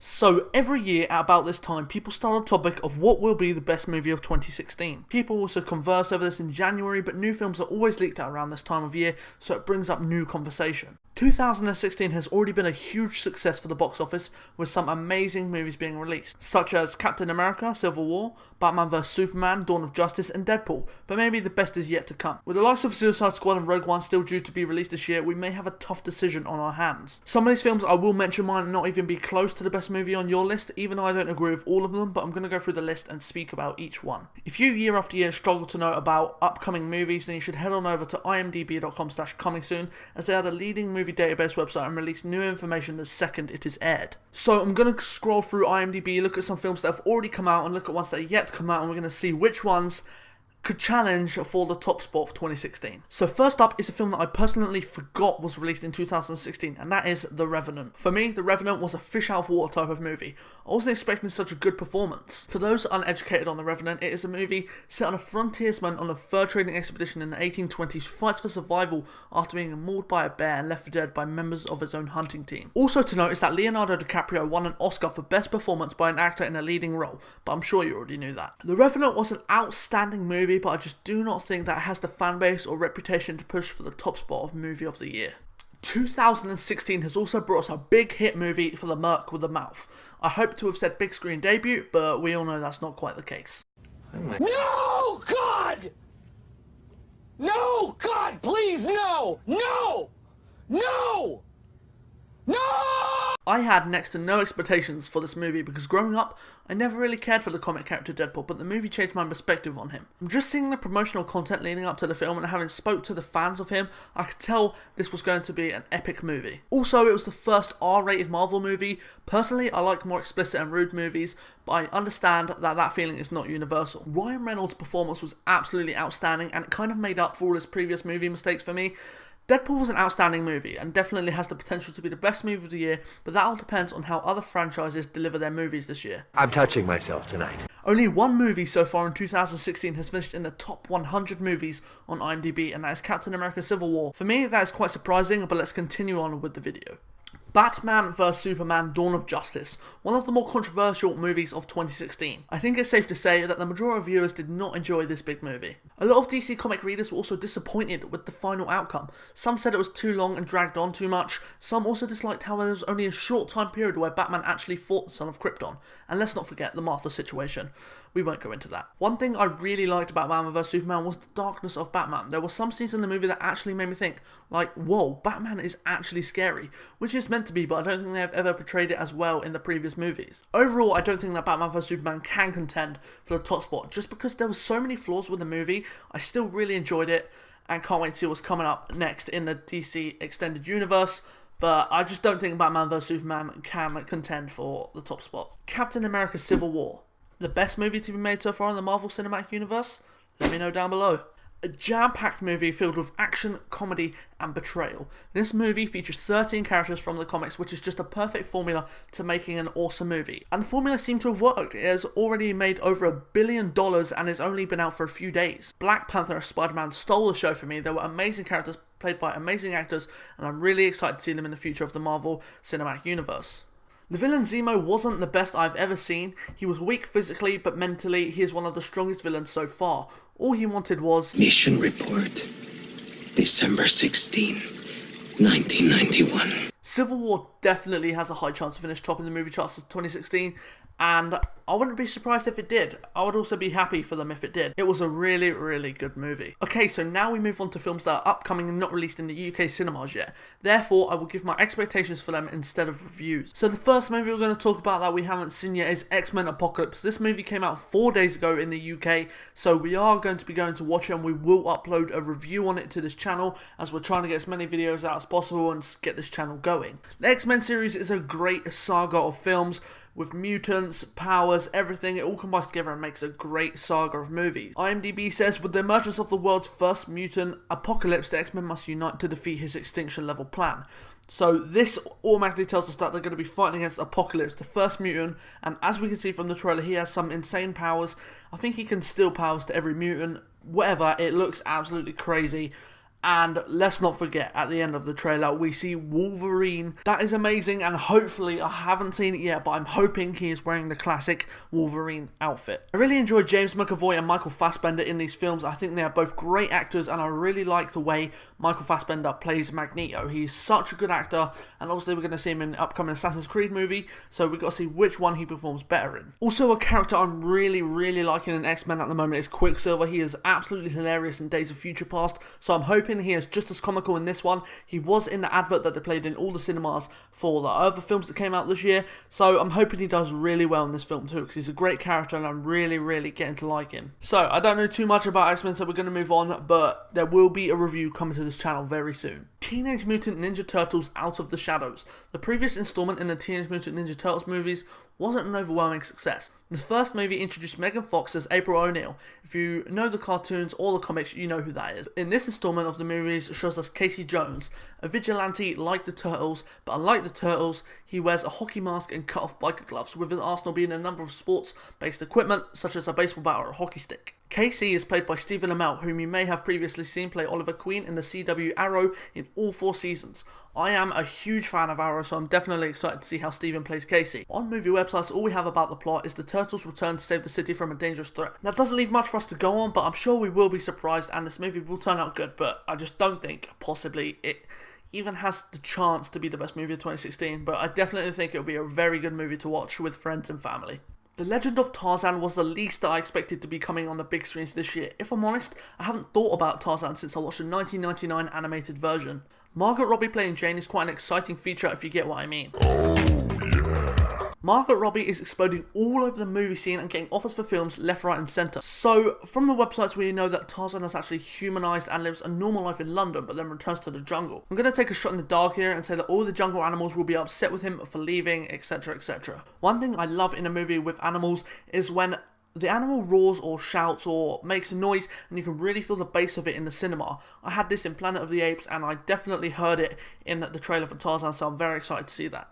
So every year at about this time, people start a topic of what will be the best movie of 2016. People also converse over this in January, but new films are always leaked out around this time of year, so it brings up new conversation. 2016 has already been a huge success for the box office, with some amazing movies being released, such as Captain America, Civil War, Batman vs Superman, Dawn of Justice, and Deadpool, but maybe the best is yet to come. With the likes of Suicide Squad and Rogue One still due to be released this year, we may have a tough decision on our hands. Some of these films I will mention might not even be close to the best movie on your list, even though I don't agree with all of them, but I'm going to go through the list and speak about each one. If you year after year struggle to know about upcoming movies, then you should head on over to imdb.com/comingsoon, as they are the leading movie database website and release new information the second it is aired. So I'm going to scroll through IMDb, look at some films that have already come out and look at ones that are yet to come out, and we're going to see which ones could challenge for the top spot of 2016. So first up is a film that I personally forgot was released in 2016, and that is The Revenant. For me, The Revenant was a fish out of water type of movie. I wasn't expecting such a good performance. For those uneducated on The Revenant, it is a movie set on a frontiersman on a fur trading expedition in the 1820s who fights for survival after being mauled by a bear and left for dead by members of his own hunting team. Also to note is that Leonardo DiCaprio won an Oscar for Best Performance by an actor in a leading role, but I'm sure you already knew that. The Revenant was an outstanding movie, but I just do not think that it has the fan base or reputation to push for the top spot of movie of the year. 2016 has also brought us a big hit movie for the Merc with the Mouth. I hope to have said big screen debut, but we all know that's not quite the case. No, God! No, God, please, no! No! No! No! I had next to no expectations for this movie because growing up, I never really cared for the comic character Deadpool, but the movie changed my perspective on him. From just seeing the promotional content leading up to the film and having spoke to the fans of him, I could tell this was going to be an epic movie. Also, it was the first R-rated Marvel movie. Personally, I like more explicit and rude movies, but I understand that that feeling is not universal. Ryan Reynolds' performance was absolutely outstanding, and it kind of made up for all his previous movie mistakes for me. Deadpool was an outstanding movie and definitely has the potential to be the best movie of the year, but that all depends on how other franchises deliver their movies this year. I'm touching myself tonight. Only one movie so far in 2016 has finished in the top 100 movies on IMDb, and that is Captain America Civil War. For me, that is quite surprising, but let's continue on with the video. Batman vs Superman Dawn of Justice, one of the more controversial movies of 2016. I think it's safe to say that the majority of viewers did not enjoy this big movie. A lot of DC comic readers were also disappointed with the final outcome. Some said it was too long and dragged on too much. Some also disliked how there was only a short time period where Batman actually fought the son of Krypton. And let's not forget the Martha situation. We won't go into that. One thing I really liked about Batman vs Superman was the darkness of Batman. There were some scenes in the movie that actually made me think, like, whoa, Batman is actually scary, which is meant to be, but I don't think they have ever portrayed it as well in the previous movies. Overall, I don't think that Batman vs Superman can contend for the top spot, just because there were so many flaws with the movie. I still really enjoyed it, and can't wait to see what's coming up next in the DC Extended Universe. But I just don't think Batman vs Superman can contend for the top spot. Captain America Civil War. The best movie to be made so far in the Marvel Cinematic Universe? Let me know down below. A jam-packed movie filled with action, comedy, and betrayal. This movie features 13 characters from the comics, which is just a perfect formula to making an awesome movie. And the formula seemed to have worked. It has already made over $1 billion and has only been out for a few days. Black Panther and Spider-Man stole the show for me. There were amazing characters played by amazing actors, and I'm really excited to see them in the future of the Marvel Cinematic Universe. The villain Zemo wasn't the best I've ever seen. He was weak physically, but mentally, he is one of the strongest villains so far. All he wanted was Mission report, December 16, 1991. Civil War definitely has a high chance to finish top in the movie charts of 2016, and I wouldn't be surprised if it did. I would also be happy for them if it did. It was a really, really good movie. Okay, so now we move on to films that are upcoming and not released in the UK cinemas yet. Therefore, I will give my expectations for them instead of reviews. So the first movie we're going to talk about that we haven't seen yet is X-Men Apocalypse. This movie came out 4 days ago in the UK, so we are going to be going to watch it, and we will upload a review on it to this channel, as we're trying to get as many videos out as possible and get this channel going. The X-Men series is a great saga of films, with mutants, powers, everything. It all combines together and makes a great saga of movies. IMDb says, with the emergence of the world's first mutant, Apocalypse, the X-Men must unite to defeat his extinction level plan. So this automatically tells us that they're going to be fighting against Apocalypse, the first mutant, and as we can see from the trailer, he has some insane powers. I think he can steal powers to every mutant. Whatever, it looks absolutely crazy. And let's not forget, at the end of the trailer, we see Wolverine. That is amazing, and hopefully, I haven't seen it yet, but I'm hoping he is wearing the classic Wolverine outfit. I really enjoyed James McAvoy and Michael Fassbender in these films. I think they are both great actors, and I really like the way Michael Fassbender plays Magneto. He's such a good actor, and obviously we're going to see him in the upcoming Assassin's Creed movie, so we've got to see which one he performs better in. Also, a character I'm really liking in X-Men at the moment is Quicksilver. He is absolutely hilarious in Days of Future Past, so I'm hoping he is just as comical in this one. He was in the advert that they played in all the cinemas for the other films that came out this year, so I'm hoping he does really well in this film too, because he's a great character and I'm really getting to like him. So, I don't know too much about X-Men, so we're going to move on, but there will be a review coming to this channel very soon. Teenage Mutant Ninja Turtles Out of the Shadows. The previous installment in the Teenage Mutant Ninja Turtles movies wasn't an overwhelming success. This first movie introduced Megan Fox as April O'Neil. If you know the cartoons or the comics, you know who that is. In this installment of the movies, it shows us Casey Jones, a vigilante like the Turtles, but unlike the Turtles, he wears a hockey mask and cut-off biker gloves, with his arsenal being a number of sports-based equipment, such as a baseball bat or a hockey stick. Casey is played by Stephen Amell, whom you may have previously seen play Oliver Queen in the CW Arrow in all 4 seasons. I am a huge fan of Arrow, so I'm definitely excited to see how Stephen plays Casey. On movie websites, all we have about the plot is the Turtles return to save the city from a dangerous threat. That doesn't leave much for us to go on, but I'm sure we will be surprised and this movie will turn out good, but I just don't think, possibly, it even has the chance to be the best movie of 2016, but I definitely think it'll be a very good movie to watch with friends and family. The Legend of Tarzan was the least that I expected to be coming on the big screens this year. If I'm honest, I haven't thought about Tarzan since I watched the 1999 animated version. Margaret Robbie playing Jane is quite an exciting feature if you get what I mean. Margaret Robbie is exploding all over the movie scene and getting offers for films left, right and centre. So, from the websites we know that Tarzan is actually humanised and lives a normal life in London, but then returns to the jungle. I'm going to take a shot in the dark here and say that all the jungle animals will be upset with him for leaving, etc, etc. One thing I love in a movie with animals is when the animal roars or shouts or makes a noise and you can really feel the bass of it in the cinema. I had this in Planet of the Apes and I definitely heard it in the trailer for Tarzan, so I'm very excited to see that.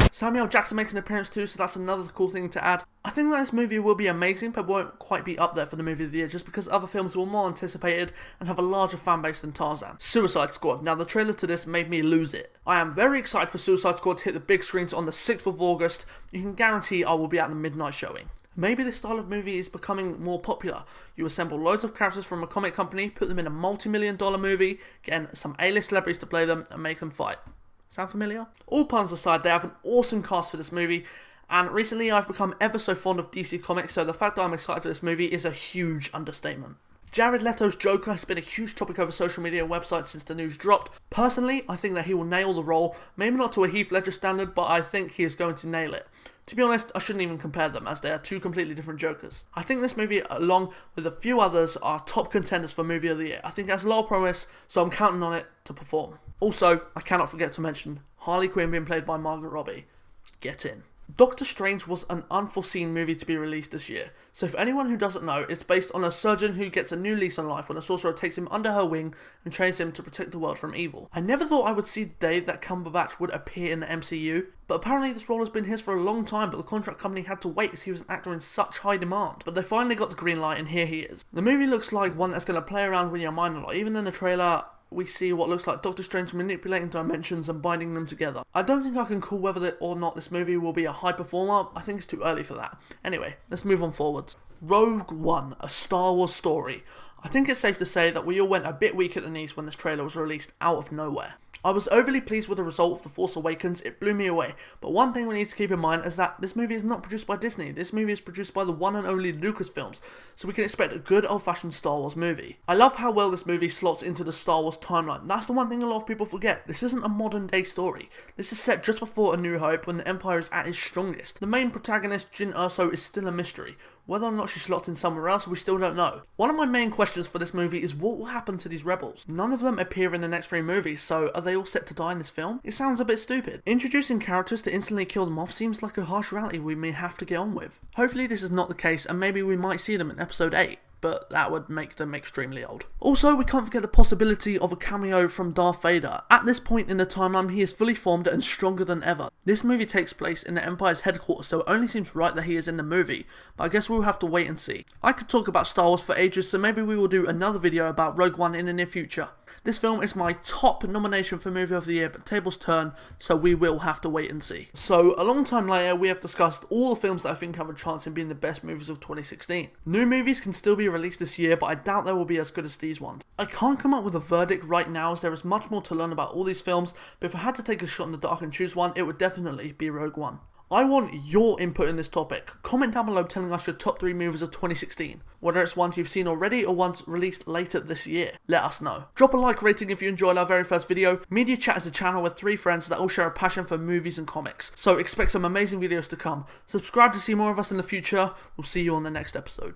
Samuel Jackson makes an appearance too, so that's another cool thing to add. I think that this movie will be amazing, but won't quite be up there for the movie of the year, just because other films were more anticipated and have a larger fan base than Tarzan. Suicide Squad. Now the trailer to this made me lose it. I am very excited for Suicide Squad to hit the big screens on the 6th of August. You can guarantee I will be at the midnight showing. Maybe this style of movie is becoming more popular. You assemble loads of characters from a comic company, put them in a multi-million-dollar movie, get some A-list celebrities to play them, and make them fight. Sound familiar? All puns aside, they have an awesome cast for this movie, and recently I've become ever so fond of DC Comics, so the fact that I'm excited for this movie is a huge understatement. Jared Leto's Joker has been a huge topic over social media and websites since the news dropped. Personally, I think that he will nail the role, maybe not to a Heath Ledger standard, but I think he is going to nail it. To be honest, I shouldn't even compare them, as they are 2 completely different Jokers. I think this movie, along with a few others, are top contenders for Movie of the Year. I think it has a lot of promise, so I'm counting on it to perform. Also, I cannot forget to mention Harley Quinn being played by Margaret Robbie. Get in. Doctor Strange was an unforeseen movie to be released this year, so for anyone who doesn't know, it's based on a surgeon who gets a new lease on life when a sorcerer takes him under her wing and trains him to protect the world from evil. I never thought I would see the day that Cumberbatch would appear in the MCU, but apparently this role has been his for a long time, but the contract company had to wait because he was an actor in such high demand. But they finally got the green light and here he is. The movie looks like one that's going to play around with your mind a lot. Even in the trailer, we see what looks like Doctor Strange manipulating dimensions and binding them together. I don't think I can call whether or not this movie will be a high performer. I think it's too early for that. Anyway, let's move on forwards. Rogue One, a Star Wars story. I think it's safe to say that we all went a bit weak at the knees when this trailer was released out of nowhere. I was overly pleased with the result of The Force Awakens, it blew me away, but one thing we need to keep in mind is that this movie is not produced by Disney, this movie is produced by the one and only Lucasfilms, so we can expect a good old-fashioned Star Wars movie. I love how well this movie slots into the Star Wars timeline. That's the one thing a lot of people forget. This isn't a modern day story. This is set just before A New Hope when the Empire is at its strongest. The main protagonist, Jyn Erso, is still a mystery. Whether or not she slots in somewhere else, we still don't know. One of my main questions for this movie is what will happen to these rebels? None of them appear in the next 3 movies, so are they all set to die in this film? It sounds a bit stupid. Introducing characters to instantly kill them off seems like a harsh reality we may have to get on with. Hopefully this is not the case and maybe we might see them in episode 8. but that would make them extremely old. Also, we can't forget the possibility of a cameo from Darth Vader. At this point in the timeline, he is fully formed and stronger than ever. This movie takes place in the Empire's headquarters, so it only seems right that he is in the movie, but I guess we'll have to wait and see. I could talk about Star Wars for ages, so maybe we will do another video about Rogue One in the near future. This film is my top nomination for Movie of the Year, but tables turn, so we will have to wait and see. So, a long time later, we have discussed all the films that I think have a chance in being the best movies of 2016. New movies can still be released this year, but I doubt they will be as good as these ones. I can't come up with a verdict right now, as there is much more to learn about all these films, but if I had to take a shot in the dark and choose one, it would definitely be Rogue One. I want your input in this topic. Comment down below telling us your top 3 movies of 2016. Whether it's ones you've seen already or ones released later this year. Let us know. Drop a like rating if you enjoyed our very first video. Media Chat is a channel with 3 friends that all share a passion for movies and comics. So expect some amazing videos to come. Subscribe to see more of us in the future. We'll see you on the next episode.